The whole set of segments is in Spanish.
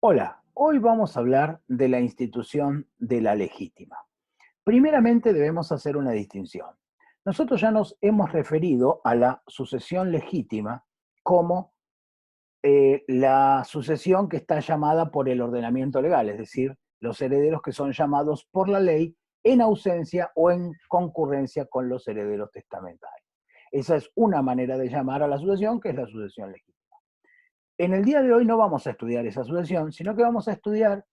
Hola, hoy vamos a hablar de la institución de la legítima. Primeramente debemos hacer una distinción. Nosotros ya nos hemos referido a la sucesión legítima como la sucesión que está llamada por el ordenamiento legal, es decir, los herederos que son llamados por la ley en ausencia o en concurrencia con los herederos testamentarios. Esa es una manera de llamar a la sucesión, que es la sucesión legítima. En el día de hoy no vamos a estudiar esa sucesión, sino que vamos a estudiar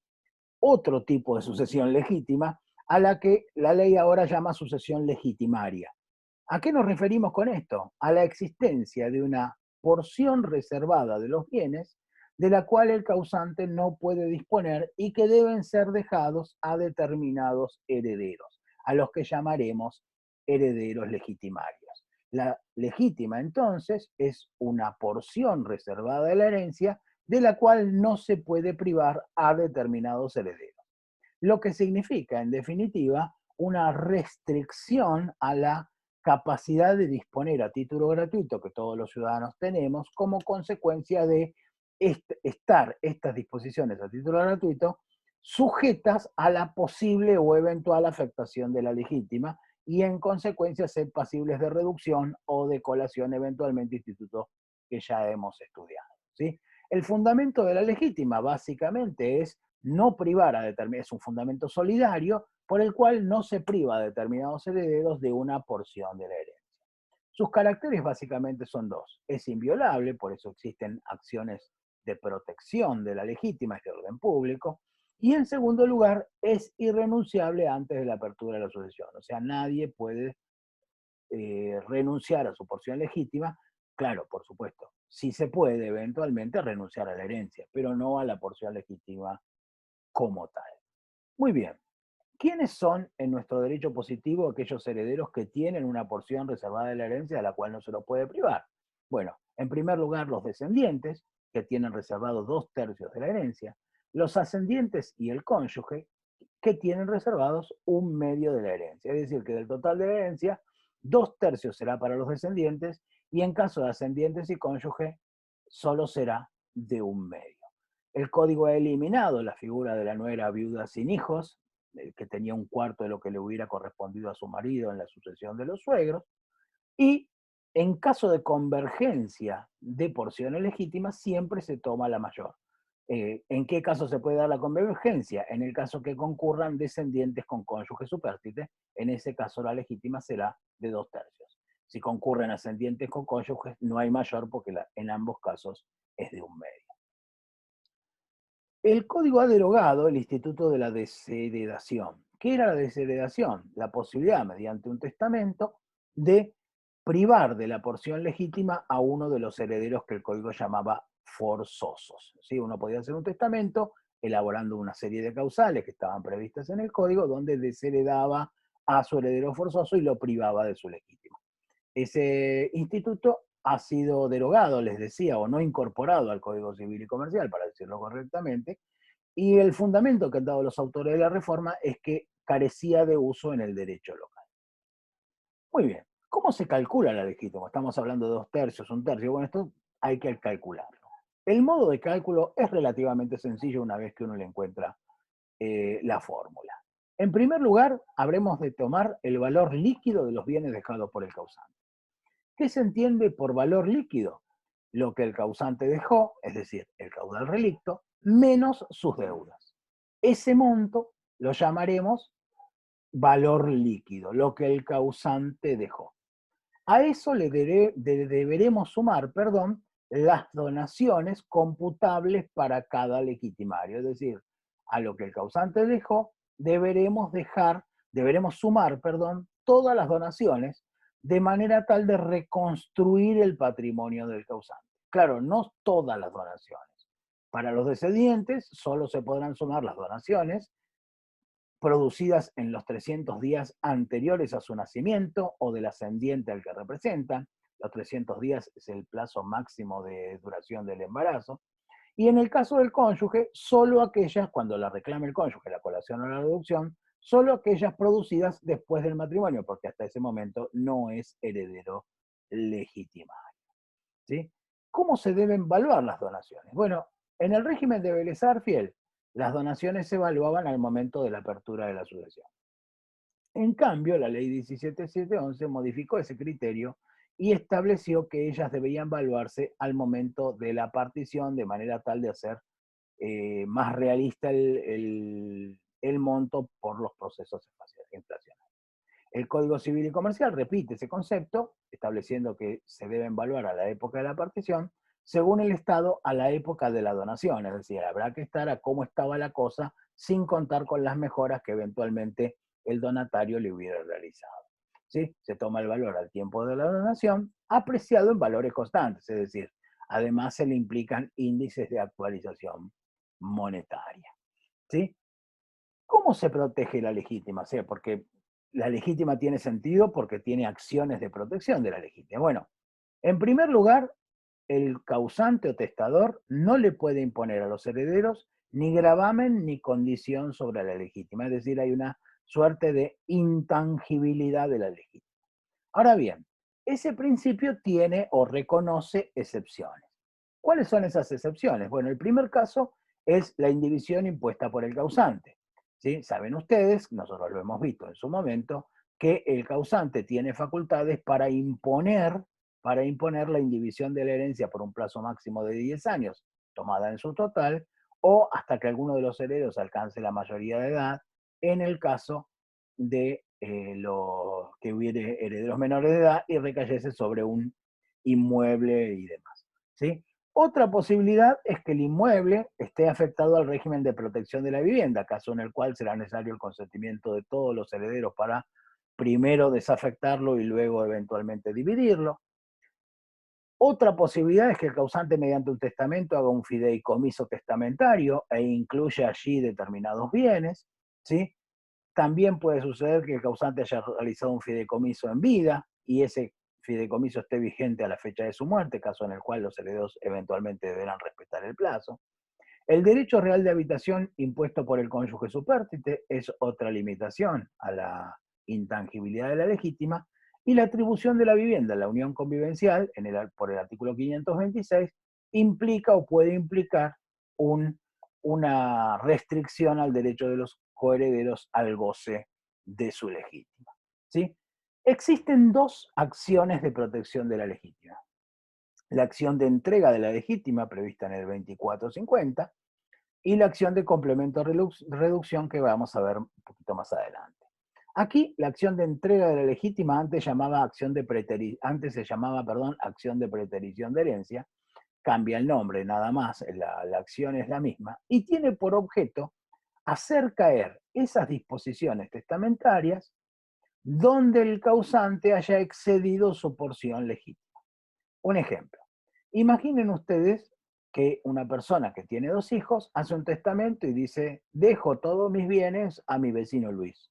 otro tipo de sucesión legítima a la que la ley ahora llama sucesión legitimaria. ¿A qué nos referimos con esto? A la existencia de una porción reservada de los bienes de la cual el causante no puede disponer y que deben ser dejados a determinados herederos, a los que llamaremos herederos legitimarios. La legítima entonces es una porción reservada de la herencia de la cual no se puede privar a determinados herederos. Lo que significa, en definitiva, una restricción a la capacidad de disponer a título gratuito que todos los ciudadanos tenemos como consecuencia de estar estas disposiciones a título gratuito sujetas a la posible o eventual afectación de la legítima y en consecuencia ser pasibles de reducción o de colación eventualmente, institutos que ya hemos estudiado. ¿Sí? El fundamento de la legítima básicamente es no privar a determinados, es un fundamento solidario por el cual no se priva a determinados herederos de una porción de la herencia. Sus caracteres básicamente son dos. Es inviolable, por eso existen acciones de protección de la legítima, es de orden público. Y en segundo lugar, es irrenunciable antes de la apertura de la sucesión. O sea, nadie puede renunciar a su porción legítima. Claro, por supuesto, sí se puede eventualmente renunciar a la herencia, pero no a la porción legítima como tal. Muy bien. ¿Quiénes son en nuestro derecho positivo aquellos herederos que tienen una porción reservada de la herencia de la cual no se lo puede privar? Bueno, en primer lugar, los descendientes, que tienen reservados 2/3 de la herencia, los ascendientes y el cónyuge, que tienen reservados 1/2 de la herencia. Es decir, que del total de la herencia, 2/3 será para los descendientes y en caso de ascendientes y cónyuge, solo será de 1/2. El código ha eliminado la figura de la nuera viuda sin hijos, que tenía 1/4 de lo que le hubiera correspondido a su marido en la sucesión de los suegros, y en caso de convergencia de porciones legítimas, siempre se toma la mayor. ¿En qué caso se puede dar la convergencia? En el caso que concurran descendientes con cónyuge supérstite, en ese caso la legítima será de 2/3. Si concurren ascendientes con cónyuges, no hay mayor porque en ambos casos es de 1/2. El código ha derogado el instituto de la desheredación. ¿Qué era la desheredación? La posibilidad, mediante un testamento, de privar de la porción legítima a uno de los herederos que el código llamaba forzosos. ¿Sí? Uno podía hacer un testamento elaborando una serie de causales que estaban previstas en el código, donde desheredaba a su heredero forzoso y lo privaba de su legítima. Ese instituto ha sido derogado, les decía, o no incorporado al Código Civil y Comercial, para decirlo correctamente, y el fundamento que han dado los autores de la reforma es que carecía de uso en el derecho local. Muy bien, ¿cómo se calcula la legítima? Estamos hablando de 2/3, 1/3, bueno, esto hay que calcularlo. El modo de cálculo es relativamente sencillo una vez que uno le encuentra la fórmula. En primer lugar, habremos de tomar el valor líquido de los bienes dejados por el causante. ¿Qué se entiende por valor líquido? Lo que el causante dejó, es decir, el caudal relicto, menos sus deudas. Ese monto lo llamaremos valor líquido, lo que el causante dejó. A eso deberemos sumar, perdón, las donaciones computables para cada legitimario, es decir, a lo que el causante dejó, deberemos sumar, perdón, todas las donaciones de manera tal de reconstruir el patrimonio del causante. Claro, no todas las donaciones. Para los descendientes solo se podrán sumar las donaciones producidas en los 300 días anteriores a su nacimiento o del ascendiente al que representan. Los 300 días es el plazo máximo de duración del embarazo. Y en el caso del cónyuge, solo aquellas, cuando la reclame el cónyuge, la colación o la reducción, solo aquellas producidas después del matrimonio, porque hasta ese momento no es heredero legítimo. ¿Sí? ¿Cómo se deben evaluar las donaciones? Bueno, En el régimen de Vélez Sarsfield, las donaciones se evaluaban al momento de la apertura de la sucesión. En cambio, la ley 17711 modificó ese criterio y estableció que ellas debían evaluarse al momento de la partición de manera tal de hacer más realista el monto por los procesos inflacionarios. El Código Civil y Comercial repite ese concepto, estableciendo que se deben evaluar a la época de la partición, según el Estado a la época de la donación, es decir, habrá que estar a cómo estaba la cosa sin contar con las mejoras que eventualmente el donatario le hubiera realizado. ¿Sí? Se toma el valor al tiempo de la donación, apreciado en valores constantes, es decir, además se le implican índices de actualización monetaria. ¿Sí? ¿Cómo se protege la legítima? O sea, porque la legítima tiene sentido porque tiene acciones de protección de la legítima. Bueno, en primer lugar, el causante o testador no le puede imponer a los herederos ni gravamen ni condición sobre la legítima. Es decir, hay una suerte de intangibilidad de la legítima. Ahora bien, ese principio tiene o reconoce excepciones. ¿Cuáles son esas excepciones? Bueno, el primer caso es la indivisión impuesta por el causante. ¿Sí? Saben ustedes, nosotros lo hemos visto en su momento, que el causante tiene facultades para imponer la indivisión de la herencia por un plazo máximo de 10 años, tomada en su total, o hasta que alguno de los herederos alcance la mayoría de edad, en el caso de que hubiere herederos menores de edad y recayese sobre un inmueble y demás. ¿Sí? Otra posibilidad es que el inmueble esté afectado al régimen de protección de la vivienda, caso en el cual será necesario el consentimiento de todos los herederos para primero desafectarlo y luego eventualmente dividirlo. Otra posibilidad es que el causante mediante un testamento haga un fideicomiso testamentario e incluya allí determinados bienes, ¿sí? También puede suceder que el causante haya realizado un fideicomiso en vida y ese fideicomiso esté vigente a la fecha de su muerte, caso en el cual los herederos eventualmente deberán respetar el plazo. El derecho real de habitación impuesto por el cónyuge supérstite es otra limitación a la intangibilidad de la legítima, y la atribución de la vivienda en la unión convivencial, por el artículo 526, implica o puede implicar una restricción al derecho de los coherederos al goce de su legítima. ¿Sí? Existen dos acciones de protección de la legítima. La acción de entrega de la legítima, prevista en el 2450, y la acción de complemento reducción que vamos a ver un poquito más adelante. Aquí la acción de entrega de la legítima antes se llamaba acción de preterición de herencia, cambia el nombre nada más, la acción es la misma, y tiene por objeto hacer caer esas disposiciones testamentarias donde el causante haya excedido su porción legítima. Un ejemplo, imaginen ustedes que una persona que tiene dos hijos hace un testamento y dice, dejo todos mis bienes a mi vecino Luis.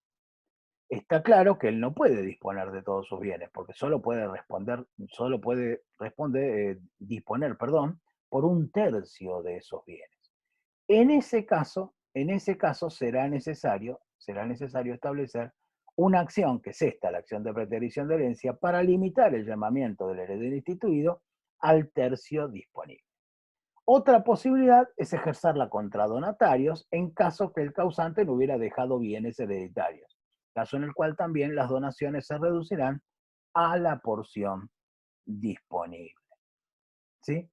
Está claro que él no puede disponer de todos sus bienes, porque disponer, por un tercio de esos bienes. En ese caso será necesario establecer una acción, que es esta, la acción de preterición de herencia, para limitar el llamamiento del heredero instituido al tercio disponible. Otra posibilidad es ejercerla contra donatarios en caso que el causante no hubiera dejado bienes hereditarios, caso en el cual también las donaciones se reducirán a la porción disponible. ¿Sí?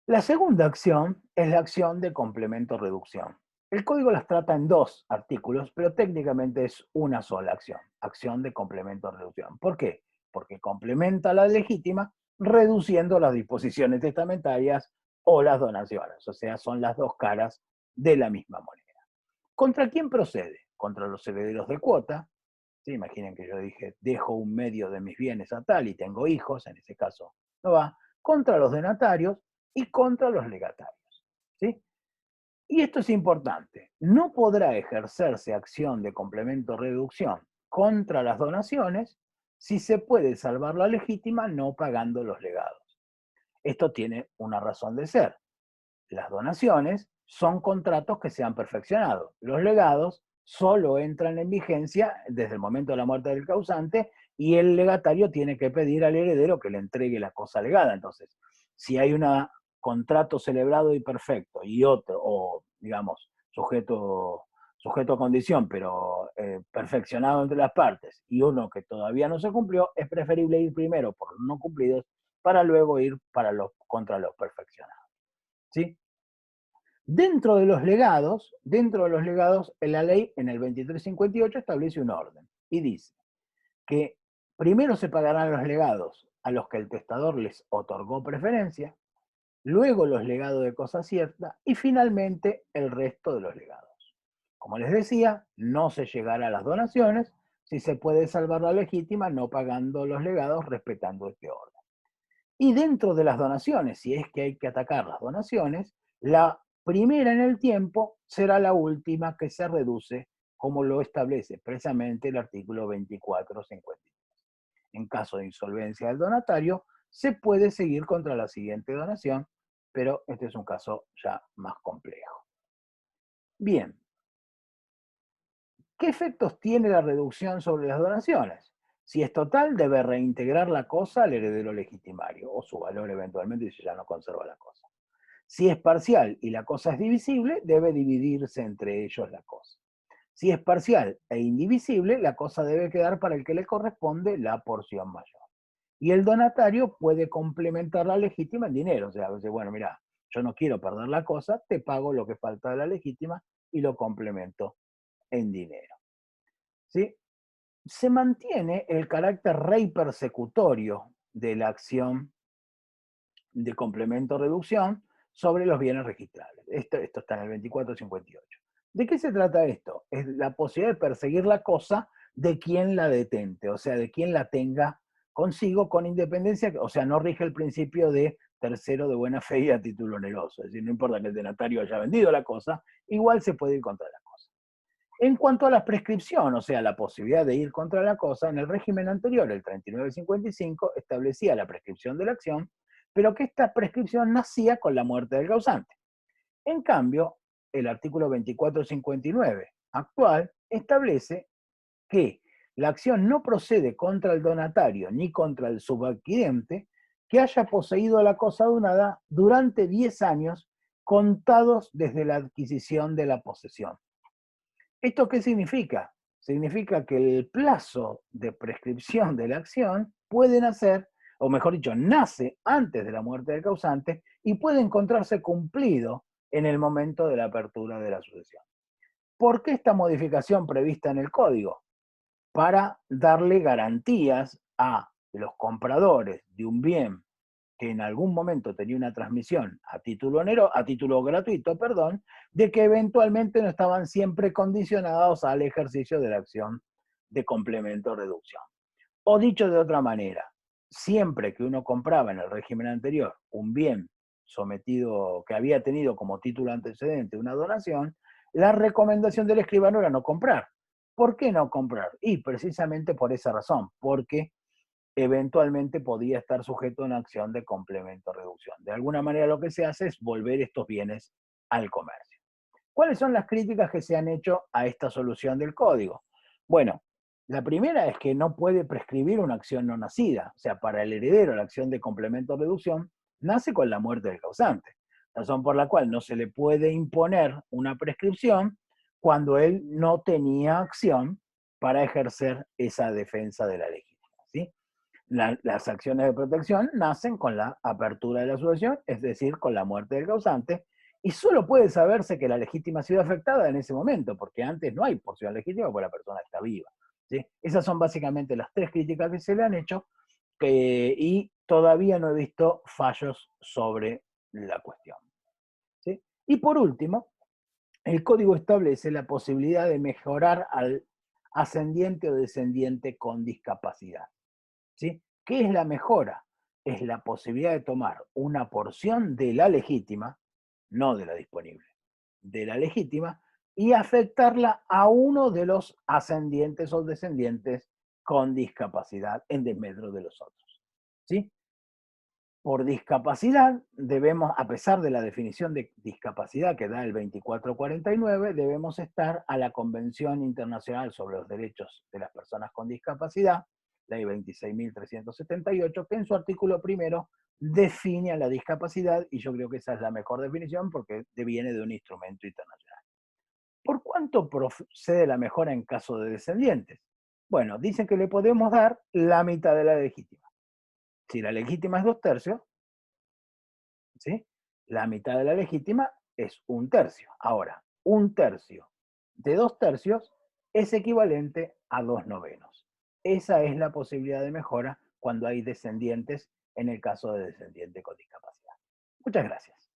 La segunda acción es la acción de complemento-reducción. El código las trata en dos artículos, pero técnicamente es una sola acción de complemento-reducción. ¿Por qué? Porque complementa la legítima reduciendo las disposiciones testamentarias o las donaciones, o sea, son las dos caras de la misma moneda. ¿Contra quién procede? Contra los herederos de cuota. ¿Sí? Imaginen que yo dije, dejo un medio de mis bienes a tal y tengo hijos, en ese caso no va. Contra los donatarios y contra los legatarios. ¿Sí? Y esto es importante. No podrá ejercerse acción de complemento-reducción contra las donaciones si se puede salvar la legítima no pagando los legados. Esto tiene una razón de ser. Las donaciones son contratos que se han perfeccionado. Los legados solo entran en vigencia desde el momento de la muerte del causante y el legatario tiene que pedir al heredero que le entregue la cosa legada. Entonces, si hay una contrato celebrado y perfecto, y otro, o digamos, sujeto a condición, pero perfeccionado entre las partes, y uno que todavía no se cumplió, es preferible ir primero por los no cumplidos para luego ir contra los perfeccionados. ¿Sí? Dentro de los legados, la ley en el 2358 establece un orden y dice que primero se pagarán los legados a los que el testador les otorgó preferencia, luego los legados de cosa cierta y finalmente el resto de los legados. Como les decía, no se llegará a las donaciones si se puede salvar la legítima no pagando los legados respetando este orden. Y dentro de las donaciones, si es que hay que atacar las donaciones, la primera en el tiempo será la última que se reduce, como lo establece expresamente el artículo 2453. En caso de insolvencia del donatario, se puede seguir contra la siguiente donación, pero este es un caso ya más complejo. Bien, ¿qué efectos tiene la reducción sobre las donaciones? Si es total, debe reintegrar la cosa al heredero legitimario o su valor eventualmente si ya no conserva la cosa. Si es parcial y la cosa es divisible, debe dividirse entre ellos la cosa. Si es parcial e indivisible, la cosa debe quedar para el que le corresponde la porción mayor. Y el donatario puede complementar la legítima en dinero. O sea, dice, bueno, mira, yo no quiero perder la cosa, te pago lo que falta de la legítima y lo complemento en dinero. ¿Sí? Se mantiene el carácter rey persecutorio de la acción de complemento-reducción sobre los bienes registrables. Esto está en el 2458. ¿De qué se trata esto? Es la posibilidad de perseguir la cosa de quien la detente, o sea, de quien la tenga consigo con independencia, o sea, no rige el principio de tercero de buena fe y a título oneroso. Es decir, no importa que el donatario haya vendido la cosa, igual se puede ir contra la cosa. En cuanto a la prescripción, o sea, la posibilidad de ir contra la cosa, en el régimen anterior, el 3955, establecía la prescripción de la acción, pero que esta prescripción nacía con la muerte del causante. En cambio, el artículo 2459 actual establece que la acción no procede contra el donatario ni contra el subadquirente que haya poseído la cosa donada durante 10 años contados desde la adquisición de la posesión. ¿Esto qué significa? Significa que el plazo de prescripción de la acción puede nacer, o mejor dicho, nace antes de la muerte del causante y puede encontrarse cumplido en el momento de la apertura de la sucesión. ¿Por qué esta modificación prevista en el código? Para darle garantías a los compradores de un bien que en algún momento tenía una transmisión a título gratuito, perdón, de que eventualmente no estaban siempre condicionados al ejercicio de la acción de complemento o reducción. O dicho de otra manera, siempre que uno compraba en el régimen anterior un bien sometido, que había tenido como título antecedente una donación, la recomendación del escribano era no comprar. ¿Por qué no comprar? Y precisamente por esa razón, porque eventualmente podía estar sujeto a una acción de complemento o reducción. De alguna manera lo que se hace es volver estos bienes al comercio. ¿Cuáles son las críticas que se han hecho a esta solución del código? Bueno, la primera es que no puede prescribir una acción no nacida. O sea, para el heredero la acción de complemento o reducción nace con la muerte del causante. Razón por la cual no se le puede imponer una prescripción cuando él no tenía acción para ejercer esa defensa de la legítima. ¿Sí? Las acciones de protección nacen con la apertura de la sucesión, es decir, con la muerte del causante, y solo puede saberse que la legítima ha sido afectada en ese momento, porque antes no hay porción legítima porque la persona está viva. ¿Sí? Esas son básicamente las tres críticas que se le han hecho y todavía no he visto fallos sobre la cuestión. ¿Sí? Y por último, el código establece la posibilidad de mejorar al ascendiente o descendiente con discapacidad. ¿Sí? ¿Qué es la mejora? Es la posibilidad de tomar una porción de la legítima, no de la disponible, de la legítima, y afectarla a uno de los ascendientes o descendientes con discapacidad en desmedro de los otros. ¿Sí? Por discapacidad debemos, a pesar de la definición de discapacidad que da el 2449, debemos estar a la Convención Internacional sobre los Derechos de las Personas con Discapacidad, Ley 26.378, que en su artículo primero define a la discapacidad, y yo creo que esa es la mejor definición porque viene de un instrumento internacional. ¿Por cuánto procede la mejora en caso de descendientes? Bueno, dicen que le podemos dar la mitad de la legítima. Si la legítima es 2 tercios, ¿sí? La mitad de la legítima es 1 tercio. Ahora, 1 tercio de 2 tercios es equivalente a 2 novenos. Esa es la posibilidad de mejora cuando hay descendientes en el caso de descendiente con discapacidad. Muchas gracias.